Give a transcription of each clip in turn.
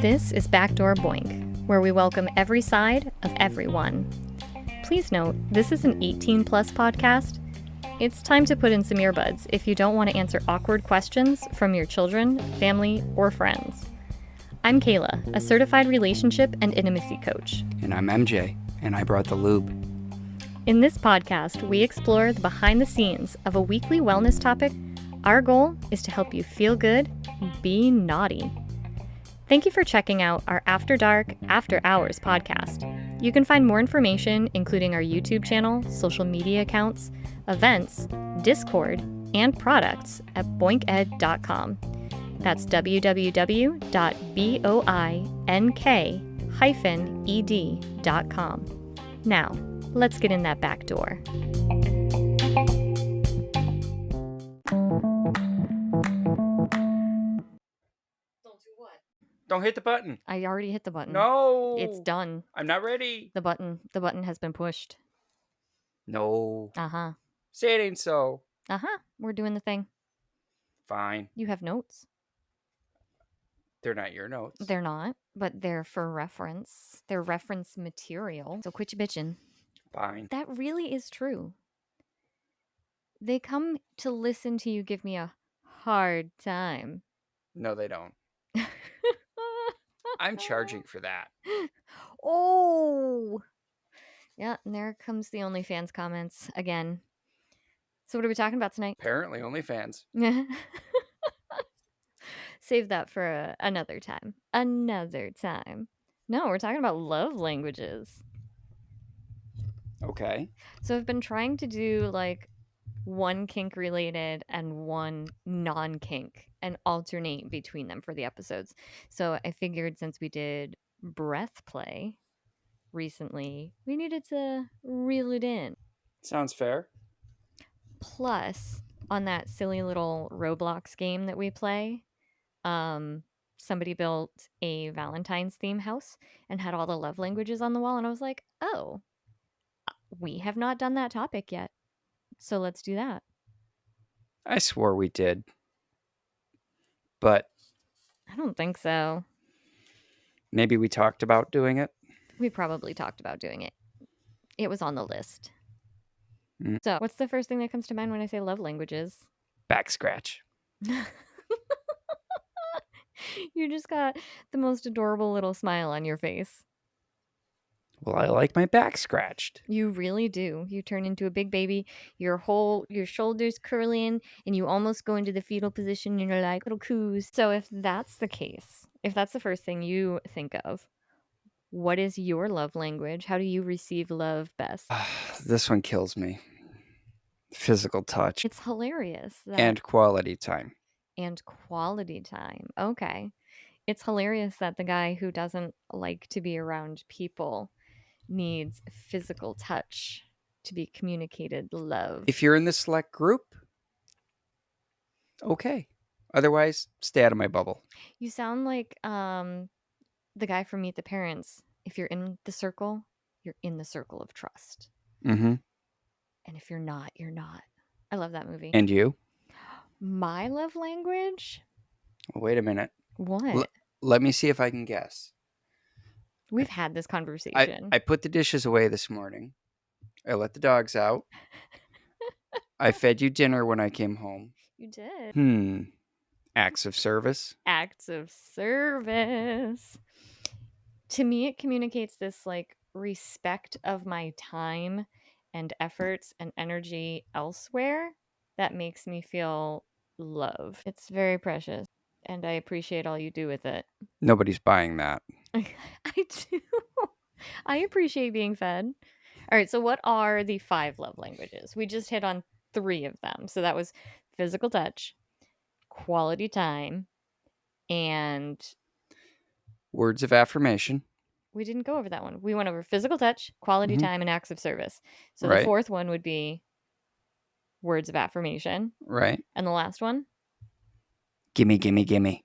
This is Backdoor Boink, where we welcome every side of everyone. Please note, this is an 18-plus podcast. It's time to put in some earbuds if you don't want to answer awkward questions from your children, family, or friends. I'm Kayla, a certified relationship and intimacy coach. And I'm MJ, and I brought the lube. In this podcast, we explore the behind the scenes of a weekly wellness topic. Our goal is to help you feel good, be naughty. Thank you for checking out our After Dark, After Hours podcast. You can find more information, including our YouTube channel, social media accounts, events, Discord, and products at boinked.com. That's www.boink-ed.com. Now, let's get in that back door. Don't hit the button. I already hit the button. No. It's done. I'm not ready. The button has been pushed. No. Uh-huh. Say it ain't so. Uh-huh. We're doing the thing. Fine. You have notes. They're not your notes. They're not, but they're for reference. They're reference material. So quit your bitching. Fine. That really is true. They come to listen to you give me a hard time. No, they don't. I'm charging for that. Oh! Yeah, and there comes the OnlyFans comments again. So what are we talking about tonight? Apparently, OnlyFans. Save that for another time. Another time. No, we're talking about love languages. Okay. So I've been trying to do like one kink related and one non-kink and alternate between them for the episodes. So I figured since we did breath play recently, we needed to reel it in. Sounds fair. Plus, on that silly little Roblox game that we play, somebody built a Valentine's theme house and had all the love languages on the wall, and I was like, oh, we have not done that topic yet. So let's do that. I swore we did. But I don't think so. maybe we talked about doing it. We probably talked about doing it. It was on the list. Mm. So what's the first thing that comes to mind when I say love languages? Back scratch. You just got the most adorable little smile on your face. Well, I like my back scratched. You really do. You turn into a big baby, your shoulders curling, and you almost go into the fetal position and you're like little coos. So if that's the case, if that's the first thing you think of, what is your love language? How do you receive love best? This one kills me. Physical touch. It's hilarious. And quality time. And quality time. Okay. It's hilarious that the guy who doesn't like to be around people needs physical touch to be communicated love. If you're in the select group, okay. Otherwise, stay out of my bubble. You sound like the guy from Meet the Parents. If you're in the circle, you're in the circle of trust. Mm-hmm. And if you're not, you're not. I love that movie. And you? My love language? Wait a minute. What? Let me see if I can guess. We've had this conversation. I put the dishes away this morning. I let the dogs out. I fed you dinner when I came home. You did. Acts of service. Acts of service. To me, it communicates this like respect of my time and efforts and energy elsewhere that makes me feel loved. It's very precious, and I appreciate all you do with it. Nobody's buying that. I do. I appreciate being fed. All right, so what are the 5 love languages? We just hit on 3 of them. So that was physical touch, quality time, and words of affirmation. We didn't go over that one. We went over physical touch, quality time, and acts of service. So the 4th one would be words of affirmation. Right. And the last one? Gimme, gimme, gimme.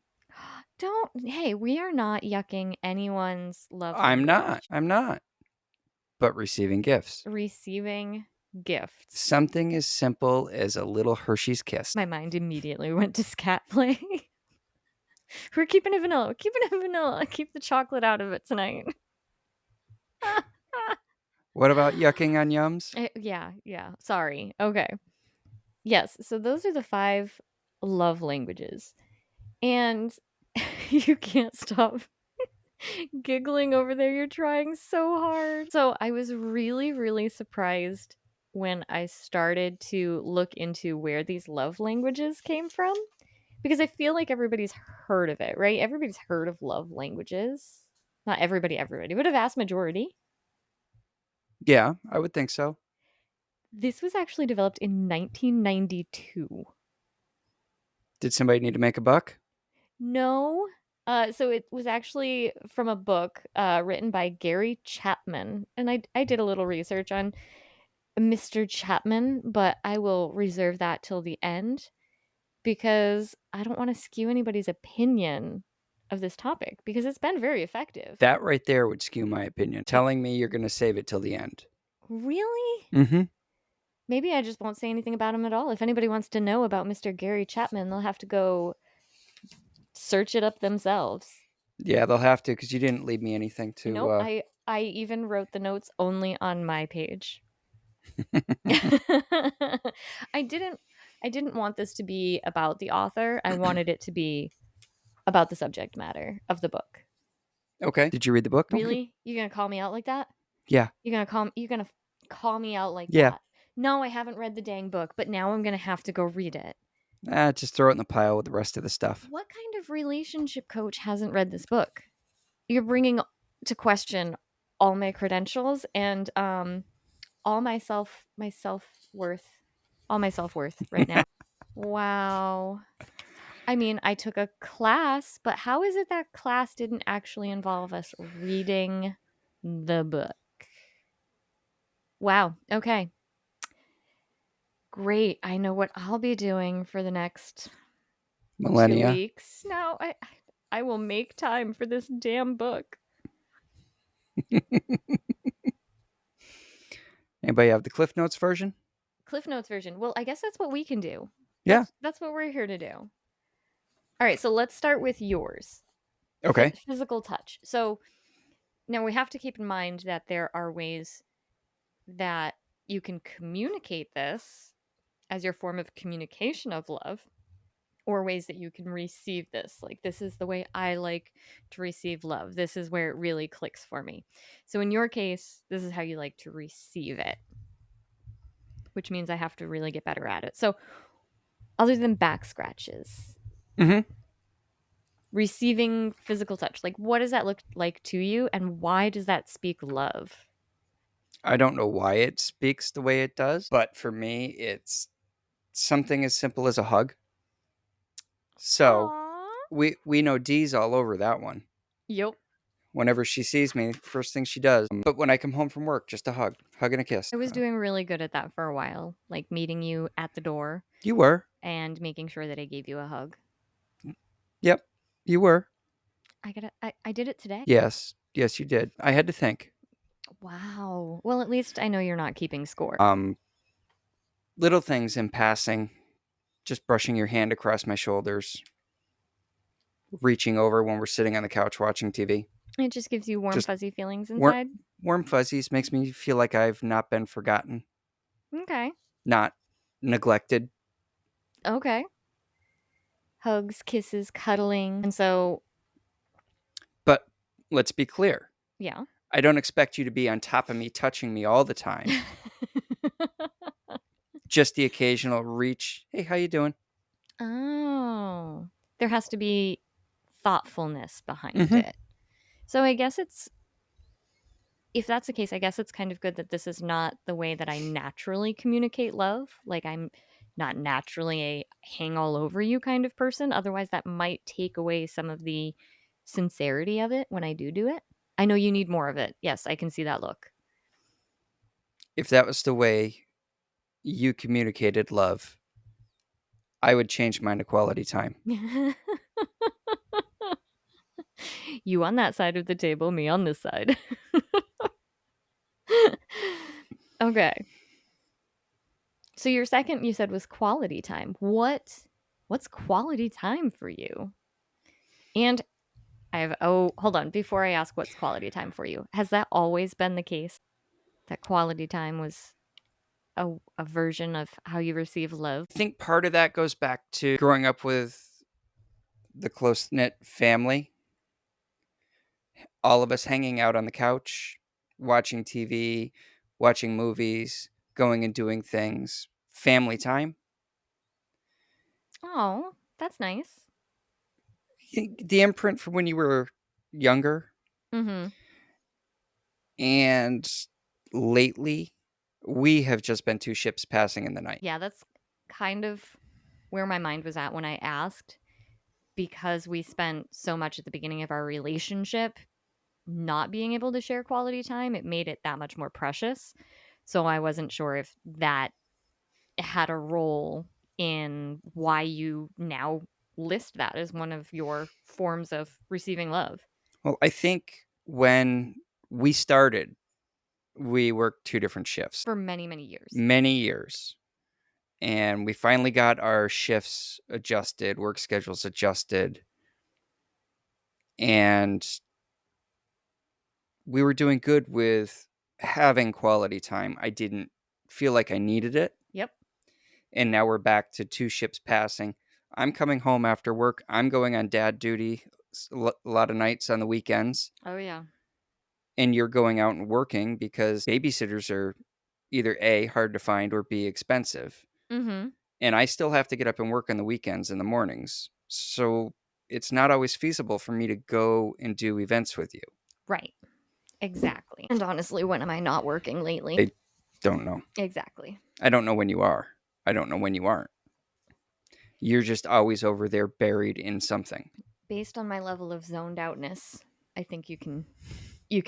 Hey, we are not yucking anyone's love language. I'm not. But receiving gifts. Receiving gifts. Something as simple as a little Hershey's kiss. My mind immediately went to scat play. We're keeping it vanilla. We're keeping it vanilla. Keep the chocolate out of it tonight. What about yucking on yums? Yeah. Sorry. Okay. Yes. So those are the 5 love languages. And you can't stop giggling over there. You're trying so hard. So I was really, really surprised when I started to look into where these love languages came from because I feel like everybody's heard of it, right? Everybody's heard of love languages. Not everybody, but a vast majority. Yeah, I would think so. This was actually developed in 1992. Did somebody need to make a buck? No. So it was actually from a book written by Gary Chapman. And I did a little research on Mr. Chapman, but I will reserve that till the end because I don't want to skew anybody's opinion of this topic because it's been very effective. That right there would skew my opinion. Telling me you're going to save it till the end. Really? Mm-hmm. Maybe I just won't say anything about him at all. If anybody wants to know about Mr. Gary Chapman, they'll have to go search it up themselves. Yeah, they'll have to because you didn't leave me anything to. Nope, I even wrote the notes only on my page. I didn't want this to be about the author. I wanted it to be about the subject matter of the book. Okay. Did you read the book? Really? You gonna call me out like that? Yeah. You gonna call me out like Yeah. that? No, I haven't read the dang book, but now I'm gonna have to go read it. Just throw it in the pile with the rest of the stuff. What kind of relationship coach hasn't read this book? You're bringing to question all my credentials and all my self-worth right now. Wow. I mean, I took a class, but how is it that class didn't actually involve us reading the book? Wow. Okay. Great. I know what I'll be doing for the next 2 Millennia. weeks. Now I will make time for this damn book. Anybody have the Cliff Notes version? Cliff Notes version. Well, I guess that's what we can do. Yeah. That's what we're here to do. All right, so let's start with yours. Okay. Physical touch. So now we have to keep in mind that there are ways that you can communicate this as your form of communication of love, or ways that you can receive this. Like, this is the way I like to receive love. This is where it really clicks for me. So in your case, this is how you like to receive it, which means I have to really get better at it. So other than back scratches, Mm-hmm. receiving physical touch, like what does that look like to you and why does that speak love? I don't know why it speaks the way it does, but for me, it's something as simple as a hug. So Aww. we know Dee's all over that one. Yep. Whenever she sees me, first thing she does. But when I come home from work, just a hug and a kiss. I was doing really good at that for a while, like meeting you at the door You were. and making sure that I gave you a hug. Yep, you were. I did it today. Yes, you did. I had to think. Wow. Well, at least I know you're not keeping score. Little things in passing, just brushing your hand across my shoulders, reaching over when we're sitting on the couch watching TV. It just gives you warm, Just fuzzy feelings inside. Warm fuzzies makes me feel like I've not been forgotten, Okay. not neglected. Okay. Hugs, kisses, cuddling. And so, But let's be clear. yeah. I don't expect you to be on top of me, touching me all the time. Just the occasional reach. Hey, how you doing? Oh. There has to be thoughtfulness behind Mm-hmm. it. So I guess if that's the case, I guess it's kind of good that this is not the way that I naturally communicate love. Like, I'm not naturally a hang all over you kind of person. Otherwise, that might take away some of the sincerity of it when I do it. I know you need more of it. Yes, I can see that look. If that was the way you communicated love, I would change mine to quality time. You on that side of the table, me on this side. Okay. So your second you said was quality time. What's quality time for you? And hold on. Before I ask what's quality time for you, has that always been the case? That quality time was a version of how you receive love? I think part of that goes back to growing up with the close knit family, all of us hanging out on the couch, watching TV, watching movies, going and doing things, family time. Oh, that's nice. The imprint from when you were younger Mm-hmm. and lately, we have just been two ships passing in the night. Yeah, that's kind of where my mind was at when I asked, because we spent so much at the beginning of our relationship not being able to share quality time. It made it that much more precious. So I wasn't sure if that had a role in why you now list that as one of your forms of receiving love. Well, I think when we started, we worked two different shifts, For many, many years. many years. And we finally got our shifts adjusted, work schedules adjusted. And we were doing good with having quality time. I didn't feel like I needed it. Yep. And now we're back to two ships passing. I'm coming home after work. I'm going on dad duty a lot of nights on the weekends. Oh, yeah. And you're going out and working because babysitters are either A, hard to find, or B, expensive. Mm-hmm. And I still have to get up and work on the weekends and the mornings. So it's not always feasible for me to go and do events with you. Right. Exactly. And honestly, when am I not working lately? I don't know. Exactly. I don't know when you are. I don't know when you aren't. You're just always over there buried in something. Based on my level of zoned outness, I think you can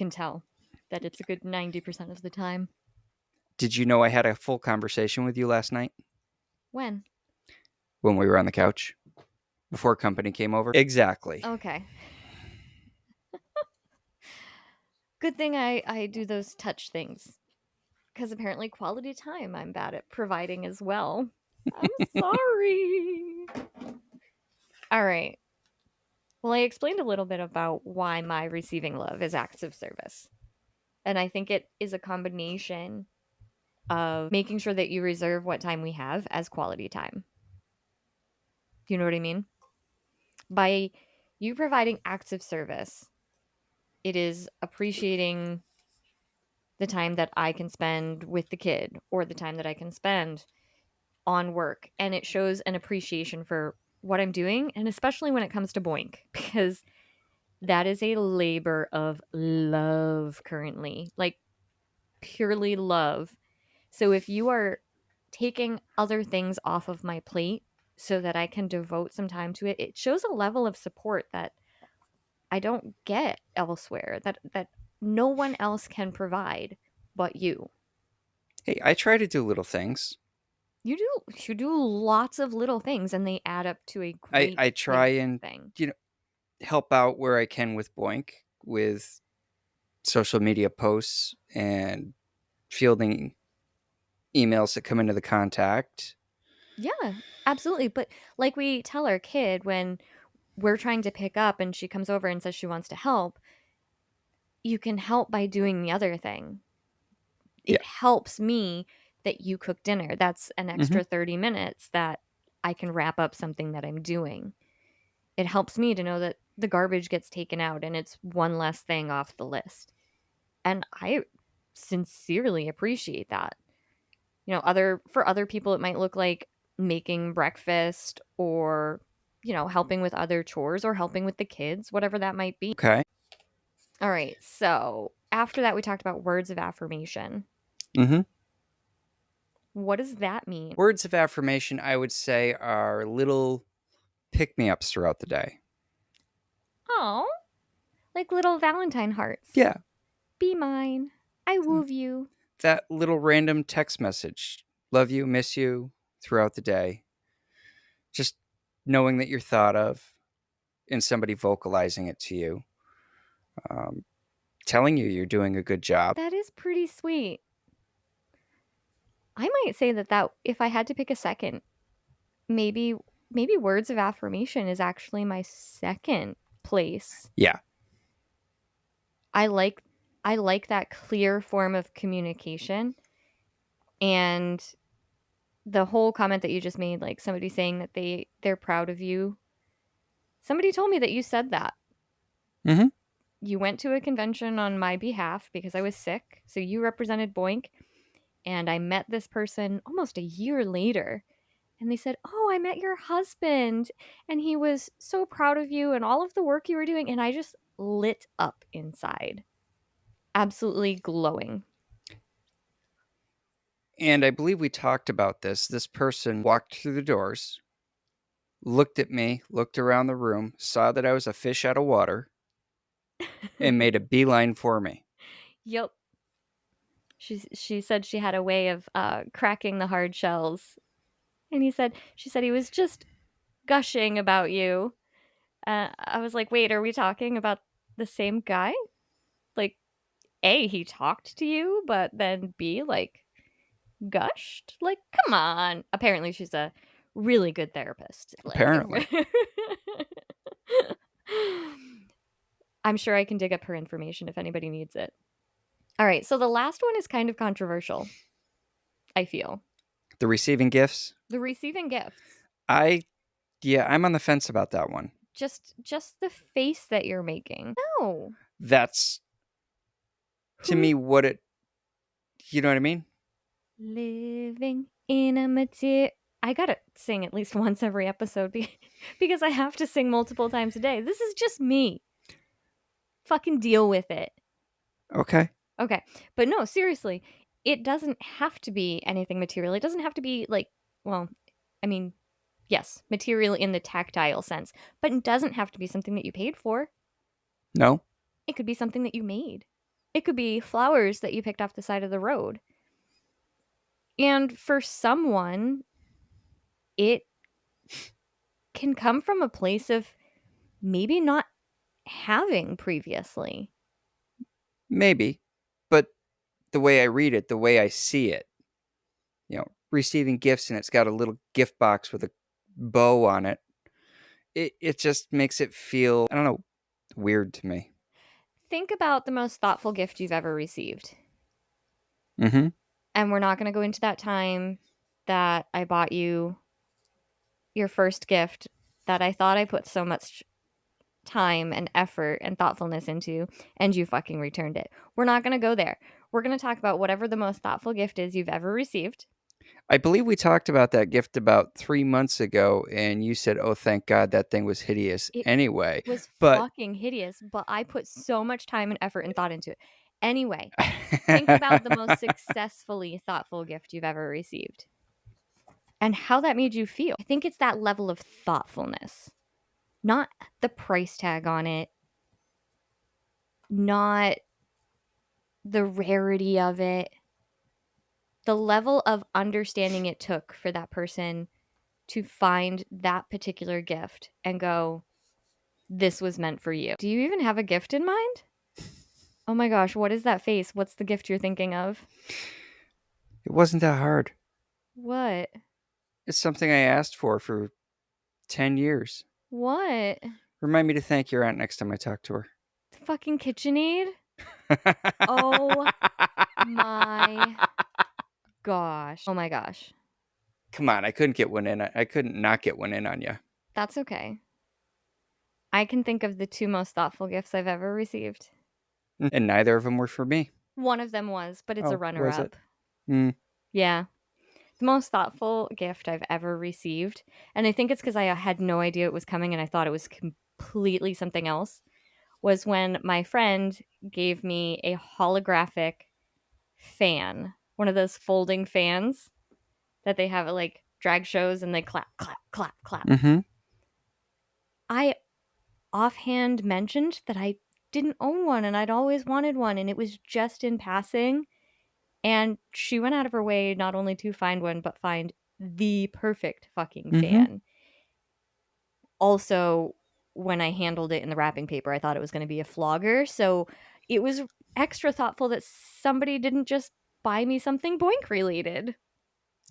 tell that it's a good 90% of the time. Did you know I had a full conversation with you last night When? when we were on the couch before company came over? Exactly. Okay. Good thing I do those touch things. Because apparently quality time I'm bad at providing as well. I'm sorry. All right. Well, I explained a little bit about why my receiving love is acts of service. And I think it is a combination of making sure that you reserve what time we have as quality time. You know what I mean? By you providing acts of service, it is appreciating the time that I can spend with the kid or the time that I can spend on work. And it shows an appreciation for what I'm doing. And especially when it comes to Boink, because that is a labor of love currently, like purely love. So if you are taking other things off of my plate so that I can devote some time to it, it shows a level of support that I don't get elsewhere, that no one else can provide but you. Hey, I try to do little things. You do lots of little things and they add up to a great I try big and thing. help out where I can with Boink, with social media posts and fielding emails that come into the contact. Yeah, absolutely. But like we tell our kid when we're trying to pick up and she comes over and says she wants to help, you can help by doing the other thing. Yeah. It helps me that you cook dinner. That's an extra 30 minutes that I can wrap up something that I'm doing. It helps me to know that the garbage gets taken out and it's one less thing off the list. And I sincerely appreciate that. You know, for other people it might look like making breakfast or helping with other chores or helping with the kids, whatever that might be. Okay. All right. So, after that we talked about words of affirmation. Mm-hmm. What does that mean? Words of affirmation, I would say, are little pick-me-ups throughout the day. Oh, like little Valentine hearts. Yeah. Be mine. I woo you. That little random text message. Love you, miss you throughout the day. Just knowing that you're thought of and somebody vocalizing it to you. Telling you you're doing a good job. That is pretty sweet. I might say that if I had to pick a second, maybe words of affirmation is actually my second place. Yeah. I like that clear form of communication. And the whole comment that you just made, like somebody saying that they're proud of you. Somebody told me that you said that. Mm-hmm. You went to a convention on my behalf because I was sick. So you represented Boink. And I met this person almost a year later. And they said, "Oh, I met your husband. And he was so proud of you and all of the work you were doing." And I just lit up inside. Absolutely glowing. And I believe we talked about this. This person walked through the doors, looked at me, looked around the room, saw that I was a fish out of water, and made a beeline for me. Yep. She said she had a way of cracking the hard shells. And she said he was just gushing about you. I was like, wait, are we talking about the same guy? Like, A, he talked to you, but then B, like, gushed? Like, come on. Apparently, she's a really good therapist. Like, Apparently. I'm sure I can dig up her information if anybody needs it. All right, so the last one is kind of controversial, I feel. The receiving gifts. The receiving gifts. I'm on the fence about that one. Just the face that you're making. No. That's, to me, what it, you know what I mean? Living in a material. I gotta sing at least once every episode because I have to sing multiple times a day. This is just me. Fucking deal with it. Okay. Okay. But no, seriously, it doesn't have to be anything material. It doesn't have to be like, well, I mean, yes, material in the tactile sense, but it doesn't have to be something that you paid for. No. It could be something that you made. It could be flowers that you picked off the side of the road. And for someone, it can come from a place of maybe not having previously. Maybe. But the way I read it, the way I see it, receiving gifts and it's got a little gift box with a bow on it, it just makes it feel, I don't know, weird to me. Think about the most thoughtful gift you've ever received. Mm-hmm. And we're not going to go into that time that I bought you your first gift that I thought I put so much time and effort and thoughtfulness into, and you fucking returned it. We're not going to go there. We're going to talk about whatever the most thoughtful gift is you've ever received. I believe we talked about that gift about 3 months ago, and you said, "Oh, thank God that thing was hideous." Anyway, It was but fucking hideous, but I put so much time and effort and thought into it. Anyway, think about the most successfully thoughtful gift you've ever received and how that made you feel. I think it's that level of thoughtfulness, not the price tag on it, not the rarity of it, the level of understanding it took for that person to find that particular gift and go, this was meant for you. Do you even have a gift in mind? Oh my gosh, what is that face? What's the gift you're thinking of? It wasn't that hard. What? It's something I asked for 10 years. What? Remind me to thank your aunt next time I talk to her. The fucking KitchenAid? Oh my gosh. Oh my gosh. Come on, I couldn't get one in. I couldn't not get one in on you. That's okay. I can think of the two most thoughtful gifts I've ever received. And neither of them were for me. One of them was, but it's a Was runner-up. it? Mm. Yeah. The most thoughtful gift I've ever received, and I think it's because I had no idea it was coming and I thought it was completely something else, was when my friend gave me a holographic fan, one of those folding fans that they have at like drag shows and they clap, clap, clap, clap. Mm-hmm. I offhand mentioned that I didn't own one and I'd always wanted one, and it was just in passing. And she went out of her way not only to find one, but find the perfect fucking fan. Also, when I handled it in the wrapping paper, I thought it was going to be a flogger. So it was extra thoughtful that somebody didn't just buy me something Boink related.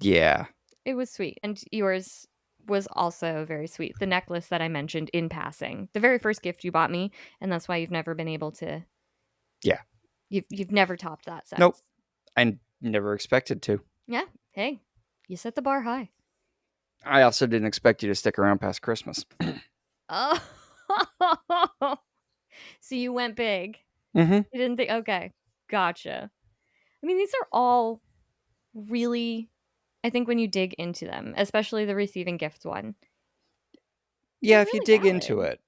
Yeah. It was sweet. And yours was also very sweet. The necklace that I mentioned in passing, the very first gift you bought me, and that's why you've never been able to. Yeah. You've never topped that since. Nope. I never expected to. Yeah. Hey, you set the bar high. I also didn't expect you to stick around past Christmas. Oh. So you went big. Mm-hmm. You didn't think, okay, gotcha. I mean, these are all really, I think when you dig into them, especially the receiving gifts one, Yeah, they're if you really dig into valid. it.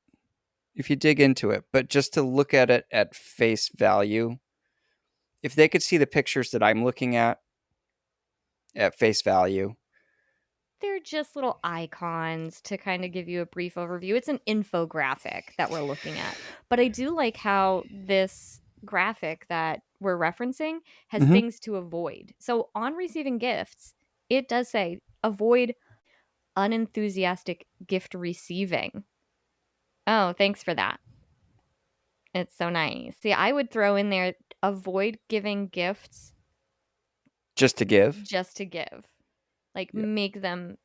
If you dig into it. But just to look at it at face value, if they could see the pictures that I'm looking at face value, They're just little icons to kind of give you a brief overview. It's an infographic that we're looking at. But I do like how this graphic that we're referencing has Mhm. things to avoid. So on receiving gifts, it does say avoid unenthusiastic gift receiving. Oh, thanks for that. It's so nice. See, I would throw in there avoid giving gifts Just to give. just to give. Like Yeah. make them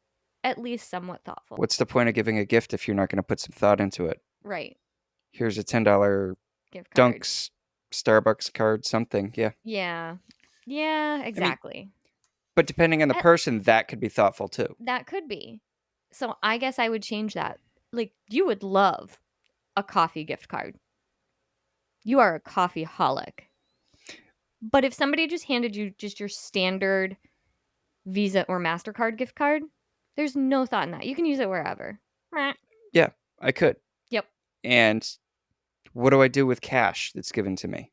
at least somewhat thoughtful. What's the point of giving a gift if you're not going to put some thought into it? Right. Here's a $10 Gift card. Dunks Starbucks card, something. Yeah. Yeah. Yeah, I mean, exactly. but depending on the At- person, that could be thoughtful too. that could be. So I guess I would change that. Like you would love a coffee gift card. You are a coffee holic. But if somebody just handed you just your standard Visa or MasterCard gift card, there's no thought in that. You can use it wherever. Meh. Yeah, I could. Yep. And what do I do with cash that's given to me?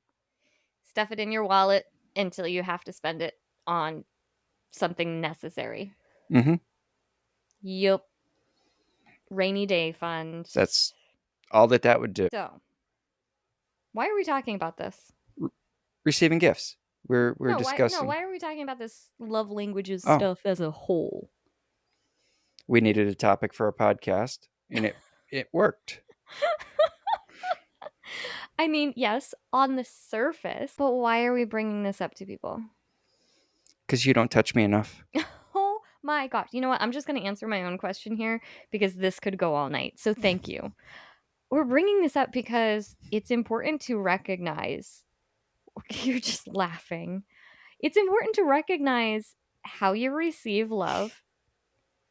Stuff it in your wallet until you have to spend it on something necessary. Mm-hmm. Yep. Rainy day fund. That's all that would do. So, why are we talking about this? Receiving gifts. We're No, discussing. why are we talking about this love languages Oh. stuff as a whole? We needed a topic for our podcast, and it worked. I mean, yes, on the surface, but why are we bringing this up to people? Because you don't touch me enough. Oh my gosh. You know what? I'm just going to answer my own question here because this could go all night. So thank you. We're bringing this up because it's important to recognize. You're just laughing. It's important to recognize how you receive love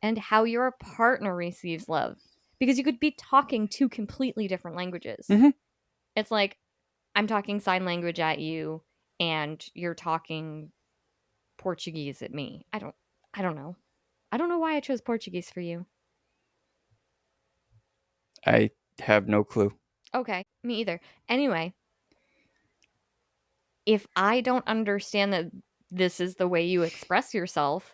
and how your partner receives love because you could be talking two completely different languages. Mm-hmm. It's like I'm talking sign language at you and you're talking Portuguese at me. I don't know. I don't know why I chose Portuguese for you. I have no clue. Okay, me either. Anyway, if I don't understand that this is the way you express yourself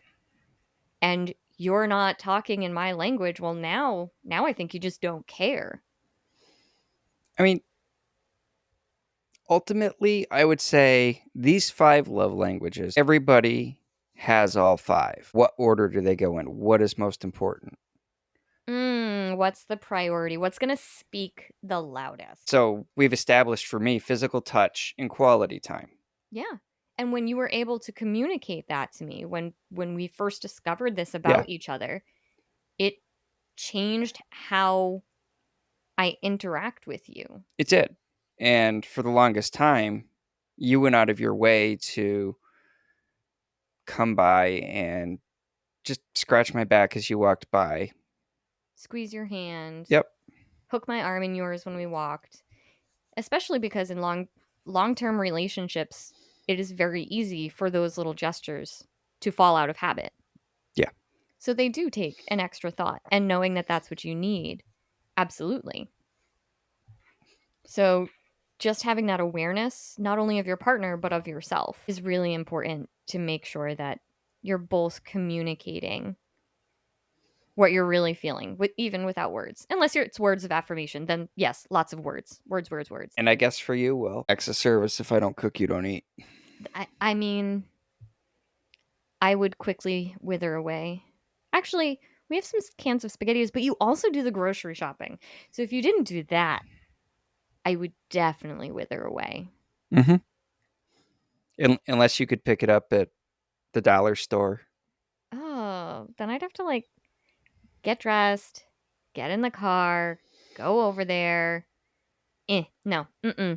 and you're not talking in my language, well now I think you just don't care. I mean, ultimately, I would say these 5 love languages, everybody has all 5. What order do they go in? What is most important? What's the priority? What's going to speak the loudest? So we've established for me physical touch and quality time. Yeah. And when you were able to communicate that to me, when we first discovered this about each other, it changed how I interact with you. It did. And for the longest time, you went out of your way to come by and just scratch my back as you walked by. Squeeze your hand. Yep. Hook my arm in yours when we walked. Especially because in long-term relationships, it is very easy for those little gestures to fall out of habit. Yeah. So they do take an extra thought, and knowing that that's what you need, absolutely. So just having that awareness, not only of your partner, but of yourself, is really important to make sure that you're both communicating what you're really feeling, even without words. Unless it's words of affirmation, then yes, lots of words. Words, words, words. And I guess for you, well, acts of service. If I don't cook, you don't eat. I mean, I would quickly wither away. Actually, we have some cans of SpaghettiOs, but you also do the grocery shopping. So if you didn't do that, I would definitely wither away. Mm-hmm. Unless you could pick it up at the dollar store. Oh, then I'd have to like get dressed, get in the car, go over there. No,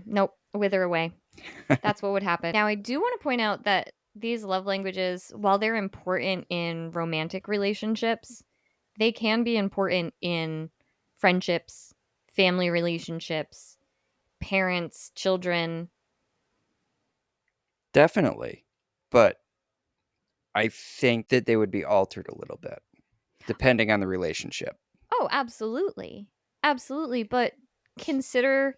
nope, wither away. That's what would happen. Now, I do want to point out that these love languages, while they're important in romantic relationships, they can be important in friendships, family relationships, parents, children. Definitely. But I think that they would be altered a little bit, depending on the relationship. Oh, absolutely. Absolutely, but consider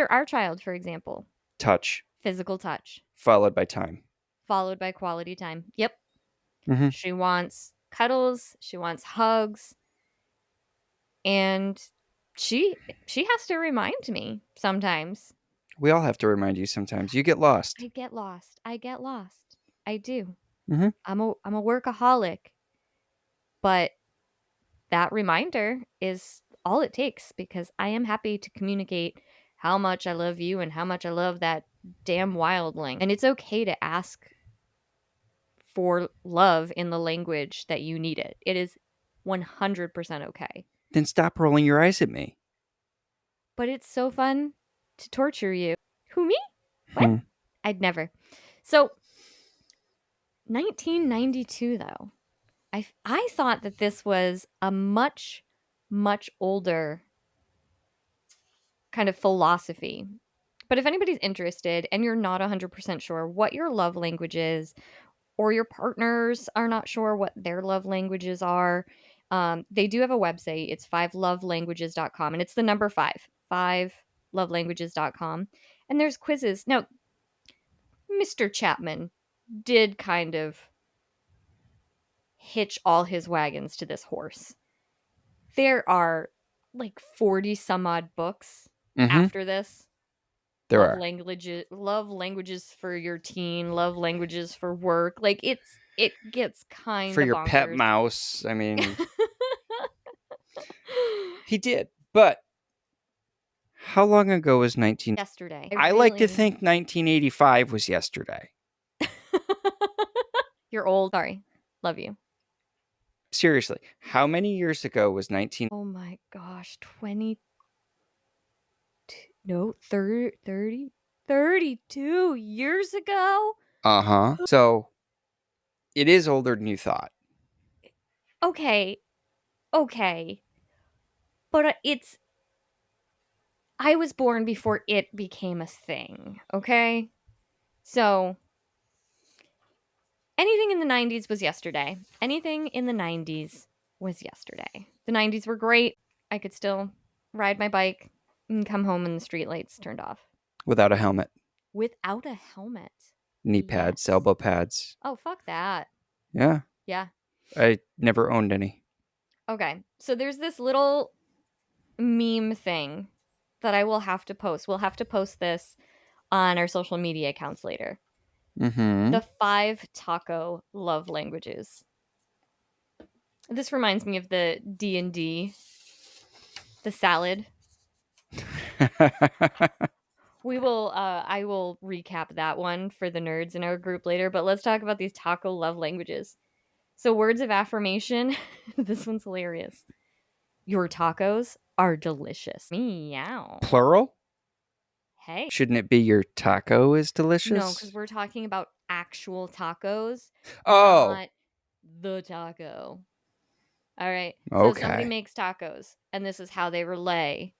our child, for example. Touch, Physical touch, followed by time. followed by quality time. Yep. Mm-hmm. She wants cuddles, she wants hugs, and she has to remind me sometimes. We all have to remind you sometimes. You get lost. I get lost. I get lost. I do. Mm-hmm. I'm a workaholic, but that reminder is all it takes because I am happy to communicate how much I love you and how much I love that damn wildling. And it's okay to ask for love in the language that you need it. It is 100% okay. Then stop rolling your eyes at me. But it's so fun to torture you. Who, me? What? I'd never. So, 1992, though. I thought that this was a much, much older kind of philosophy. But if anybody's interested and you're not 100% sure what your love language is, or your partners are not sure what their love languages are, they do have a website. It's 5lovelanguages.com, and it's the number 5lovelanguages.com. And there's quizzes. Now, Mr. Chapman did kind of hitch all his wagons to this horse. There are like 40 some odd books after this. There love are. Love languages for your teen, love languages for work. Like it gets kind For of your bonkers. pet mouse. I mean, he did. But how long ago was 19? Yesterday. I like to think 1985 was yesterday. You're old. Sorry. Love you. Seriously, how many years ago was 19? Oh my gosh, 20. No, 30, 32 years ago? Uh-huh. So, it is older than you thought. Okay. But I was born before it became a thing, okay? So, anything in the 90s was yesterday. Anything in the 90s was yesterday. The 90s were great. I could still ride my bike and come home and the streetlights turned off. Without a helmet. Without a helmet. Knee pads, Yes. elbow pads. Oh, fuck that. Yeah. Yeah. I never owned any. Okay. So there's this little meme thing that I will have to post. We'll have to post this on our social media accounts later. Mm-hmm. The 5 taco love languages. This reminds me of the D&D, the salad. I will recap that one for the nerds in our group later, but let's talk about these taco love languages. So words of affirmation, this one's hilarious. Your tacos are delicious. Meow. Plural? Hey. Shouldn't it be your taco is delicious? No, because we're talking about actual tacos, Oh. not the taco. All right. Okay. So somebody makes tacos, and this is how they relay.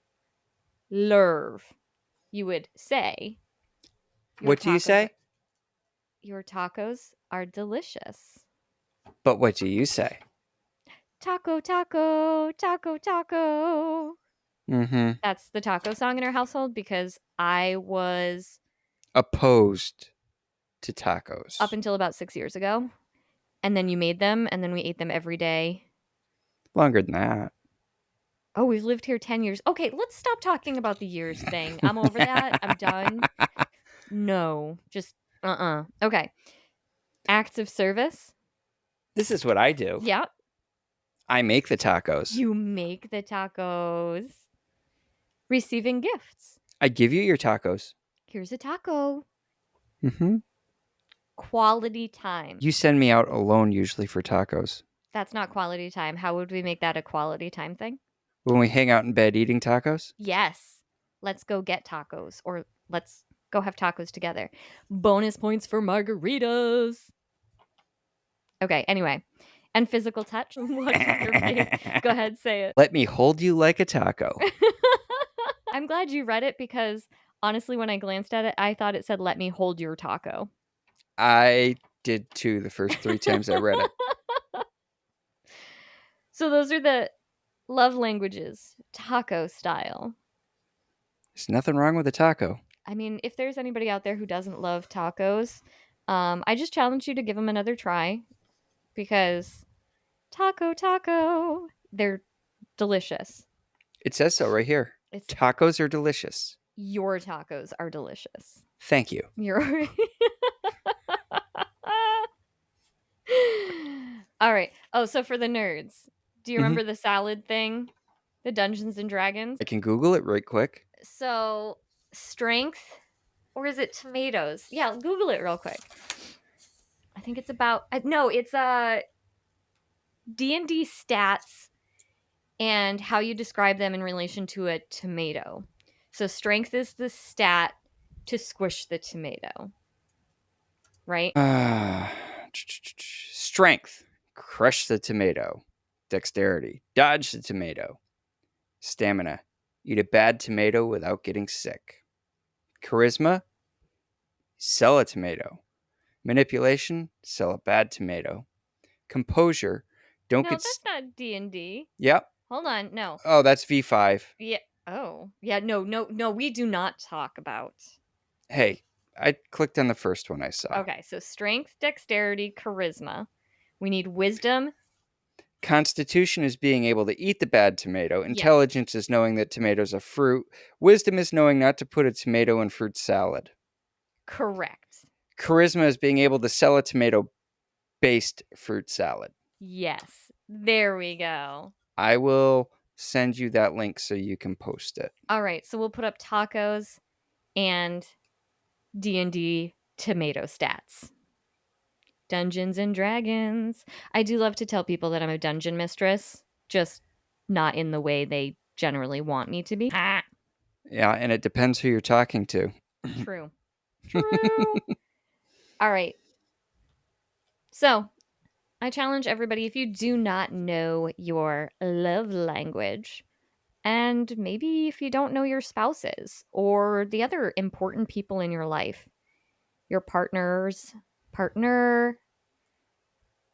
Lerv. You would say. What do you say? Your tacos are delicious. But what do you say? Taco, taco, taco, taco. Mm-hmm. That's the taco song in our household because I was opposed to tacos up until about 6 years ago. And then you made them, and then we ate them every day. Longer than that. Oh, we've lived here 10 years. Okay, let's stop talking about the years thing. I'm over that. I'm done. No, just Okay. Acts of service. This is what I do. Yeah. I make the tacos. You make the tacos. Receiving gifts. I give you your tacos. Here's a taco. Mm-hmm. Quality time. You send me out alone usually for tacos. That's not quality time. How would we make that a quality time thing? When we hang out in bed eating tacos? Yes. Let's go get tacos, or let's go have tacos together. Bonus points for margaritas. Okay, anyway. And physical touch. What's on your face? Go ahead, say it. Let me hold you like a taco. I'm glad you read it because honestly, when I glanced at it, I thought it said, let me hold your taco. I did too the first 3 times I read it. So those are the love languages, taco style. There's nothing wrong with a taco. I mean, if there's anybody out there who doesn't love tacos, I just challenge you to give them another try because taco, they're delicious. It says so right here. It's Tacos are delicious. your tacos are delicious. Thank you. You're all right. Oh, so for the nerds, do you remember the salad thing? The Dungeons and Dragons? I can Google it right quick. So strength, or is it tomatoes? Yeah, Google it real quick. I think it's about no, it's D&D stats and how you describe them in relation to a tomato. So strength is the stat to squish the tomato. Right? Strength. Crush the tomato. Dexterity. Dodge the tomato. Stamina. Eat a bad tomato without getting sick. Charisma. Sell a tomato. Manipulation. Sell a bad tomato. Composure. Don't No, get. that's not D&D. Yep. Hold on. No. Oh, that's V5. Yeah. Oh. Yeah, no, we do not talk about. Hey, I clicked on the first one I saw. Okay, so strength, dexterity, charisma. We need wisdom. Constitution is being able to eat the bad tomato. Intelligence is knowing that tomatoes are fruit. Wisdom is knowing not to put a tomato in fruit salad. Correct. Charisma is being able to sell a tomato-based fruit salad. Yes. There we go. I will send you that link so you can post it. All right, so we'll put up tacos and D&D tomato stats. Dungeons and Dragons. I do love to tell people that I'm a dungeon mistress, just not in the way they generally want me to be. Yeah, and it depends who you're talking to. True. All right. So, I challenge everybody, if you do not know your love language, and maybe if you don't know your spouses or the other important people in your life, your partner,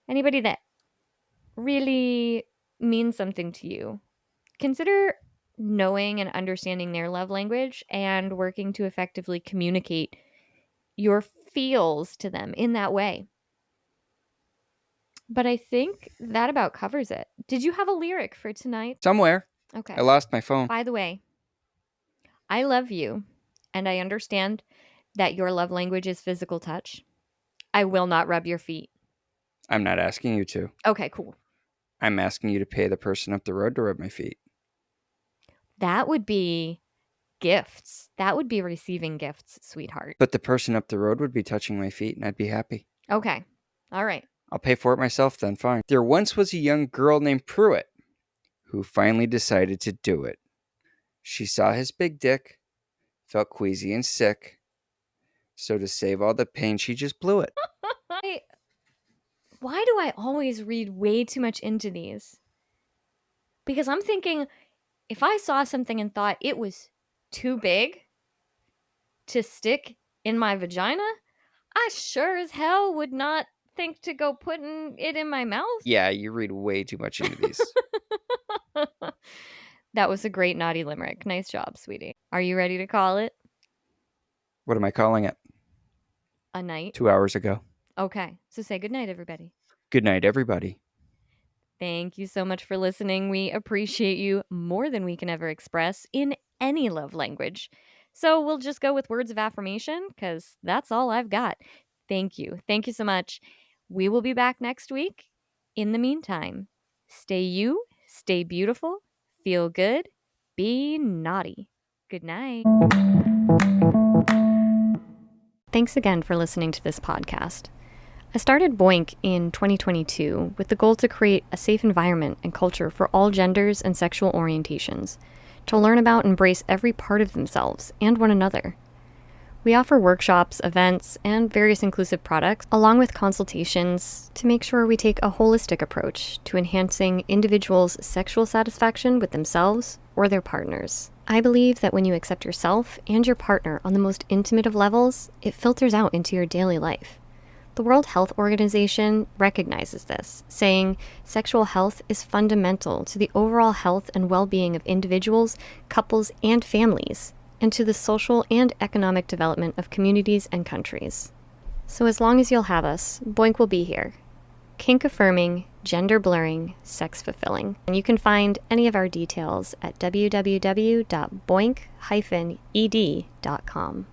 anybody that really means something to you, consider knowing and understanding their love language and working to effectively communicate your feels to them in that way. But I think that about covers it. Did you have a lyric for tonight? Somewhere. Okay. I lost my phone. By the way, I love you, and I understand that your love language is physical touch. I will not rub your feet. I'm not asking you to. Okay, cool. I'm asking you to pay the person up the road to rub my feet. That would be gifts. That would be receiving gifts, sweetheart. But the person up the road would be touching my feet, and I'd be happy. Okay. All right. I'll pay for it myself then, fine. There once was a young girl named Pruitt who finally decided to do it. She saw his big dick, felt queasy and sick, so to save all the pain, she just blew it. Why do I always read way too much into these? Because I'm thinking, if I saw something and thought it was too big to stick in my vagina, I sure as hell would not think to go putting it in my mouth. Yeah, you read way too much into these. That was a great naughty limerick. Nice job, sweetie. Are you ready to call it? What am I calling it? A night? 2 hours ago. Okay, so say goodnight, everybody. Good night, everybody. Thank you so much for listening. We appreciate you more than we can ever express in any love language. So we'll just go with words of affirmation because that's all I've got. Thank you. Thank you so much. We will be back next week. In the meantime, stay you, stay beautiful, feel good, be naughty. Good night. Thanks again for listening to this podcast. I started Boink in 2022 with the goal to create a safe environment and culture for all genders and sexual orientations, to learn about and embrace every part of themselves and one another. We offer workshops, events, and various inclusive products, along with consultations to make sure we take a holistic approach to enhancing individuals' sexual satisfaction with themselves or their partners. I believe that when you accept yourself and your partner on the most intimate of levels, it filters out into your daily life. The World Health Organization recognizes this, saying sexual health is fundamental to the overall health and well-being of individuals, couples, and families, and to the social and economic development of communities and countries. So as long as you'll have us, Boink will be here. Kink-affirming, gender-blurring, sex-fulfilling. And you can find any of our details at www.boink-ed.com.